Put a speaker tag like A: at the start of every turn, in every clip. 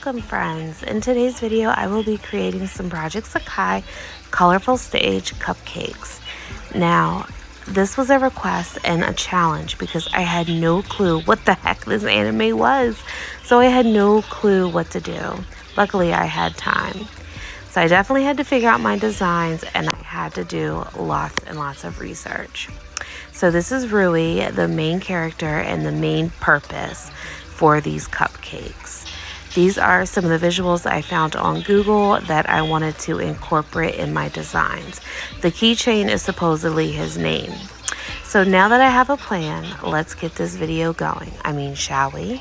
A: Welcome friends! In today's video I will be creating some Project Sekai colorful stage cupcakes. Now this was a request and a challenge because I had no clue what the heck this anime was. So I had no clue what to do. Luckily I had time. So I definitely had to figure out my designs and I had to do lots and lots of research. So this is RUI, the main character and the main purpose for these cupcakes. These are some of the visuals I found on Google that I wanted to incorporate in my designs. The keychain is supposedly his name. So now that I have a plan, let's get this video going. Shall we?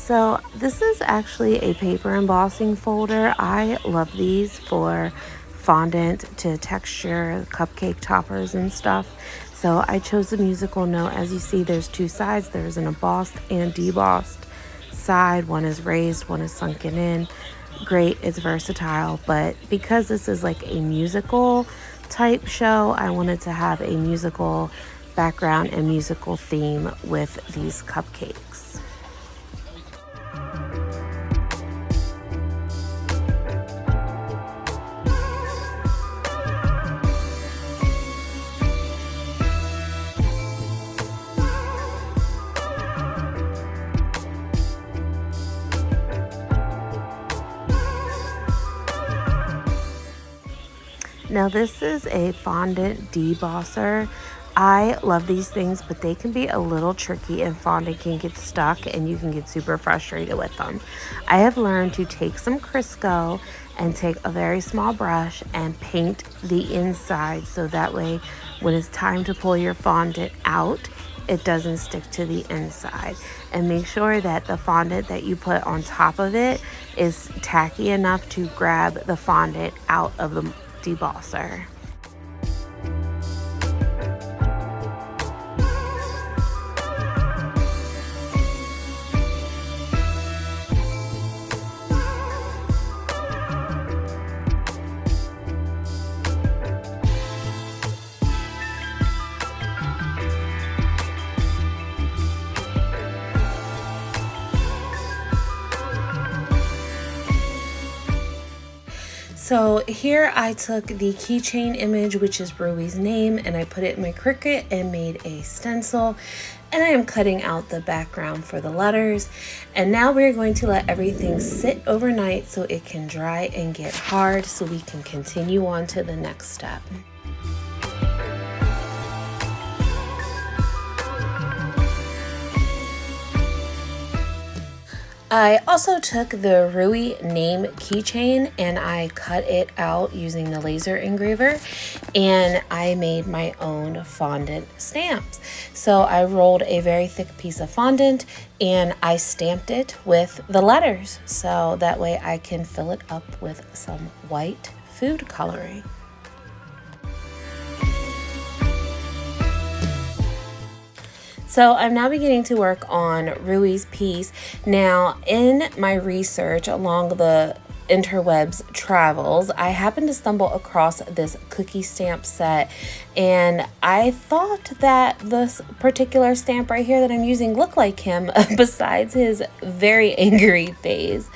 A: So this is actually a paper embossing folder. I love these for fondant to texture cupcake toppers and stuff. So I chose the musical note. As you see, there's two sides. There's an embossed and debossed side. One is raised, one is sunken in. Great, it's versatile. But because this is like a musical type show, I wanted to have a musical background and musical theme with these cupcakes. Now this is a fondant debosser. I love these things, but they can be a little tricky and fondant can get stuck and you can get super frustrated with them. I have learned to take some Crisco and take a very small brush and paint the inside so that way when it's time to pull your fondant out, it doesn't stick to the inside. And make sure that the fondant that you put on top of it is tacky enough to grab the fondant out of the debosser. So here I took the keychain image, which is RUI's name, and I put it in my Cricut and made a stencil. And I am cutting out the background for the letters. And now we're going to let everything sit overnight so it can dry and get hard so we can continue on to the next step. I also took the RUI name keychain and I cut it out using the laser engraver and I made my own fondant stamps. So I rolled a very thick piece of fondant and I stamped it with the letters so that way I can fill it up with some white food coloring. So I'm now beginning to work on RUI's piece. Now in my research along the interwebs travels, I happened to stumble across this cookie stamp set and I thought that this particular stamp right here that I'm using looked like him besides his very angry face.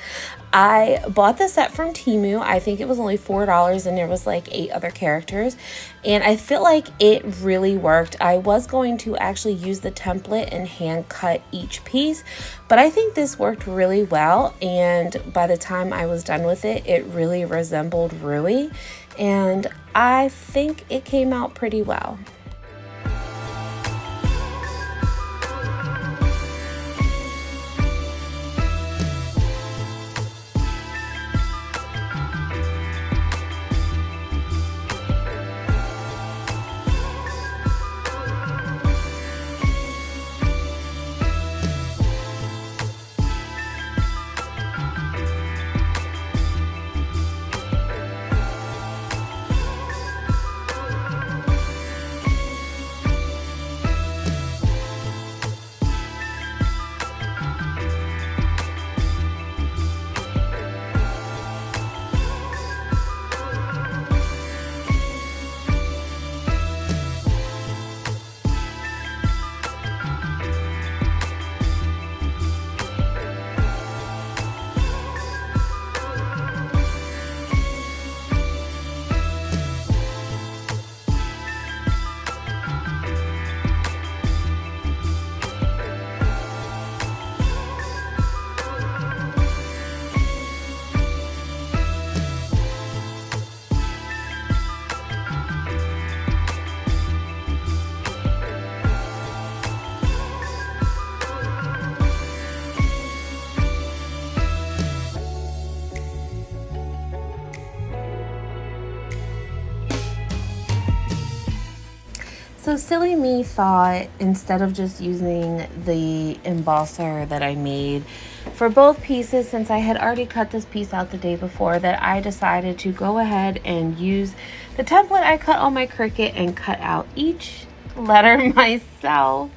A: I bought the set from Temu. I think it was only $4 and there was like 8 other characters. And I feel like it really worked. I was going to actually use the template and hand cut each piece, but I think this worked really well. And by the time I was done with it, it really resembled RUI. And I think it came out pretty well. So silly me thought, instead of just using the embosser that I made for both pieces, since I had already cut this piece out the day before, that I decided to go ahead and use the template I cut on my Cricut and cut out each letter myself.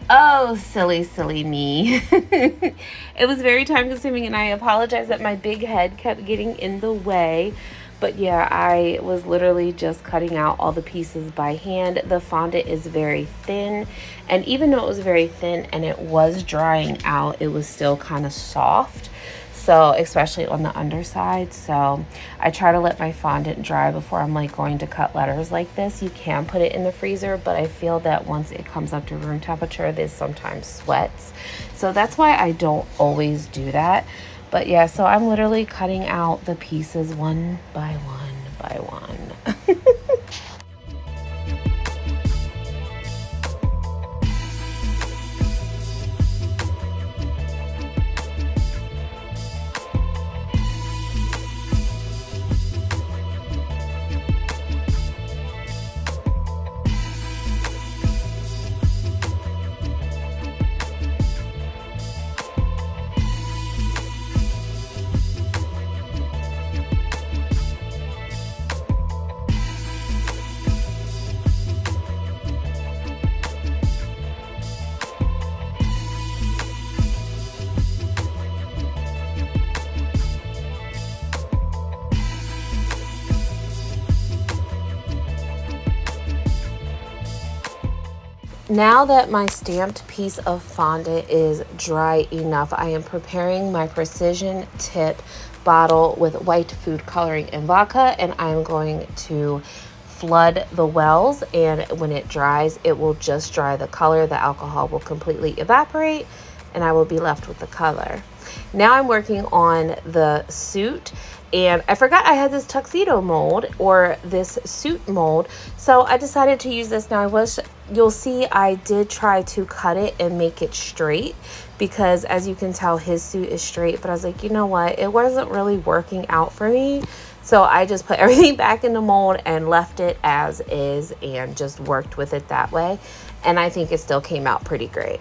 A: Oh, silly, silly me. It was very time consuming, and I apologize that my big head kept getting in the way. But yeah, I was literally just cutting out all the pieces by hand. The fondant is very thin, and even though it was very thin and it was drying out, it was still kind of soft. So especially on the underside. So I try to let my fondant dry before I'm like going to cut letters like this. You can put it in the freezer, but I feel that once it comes up to room temperature, this sometimes sweats. So that's why I don't always do that. But yeah, so I'm literally cutting out the pieces one by one by one. Now that my stamped piece of fondant is dry enough, I am preparing my precision tip bottle with white food coloring and vodka, and I'm going to flood the wells, and when it dries, it will just dry the color. The alcohol will completely evaporate, and I will be left with the color. Now I'm working on the suit, and I forgot I had this tuxedo mold, or this suit mold, so I decided to use this. Now you'll see I did try to cut it and make it straight, because as you can tell, his suit is straight, but I was like, you know what, it wasn't really working out for me. So I just put everything back in the mold and left it as is and just worked with it that way. And I think it still came out pretty great.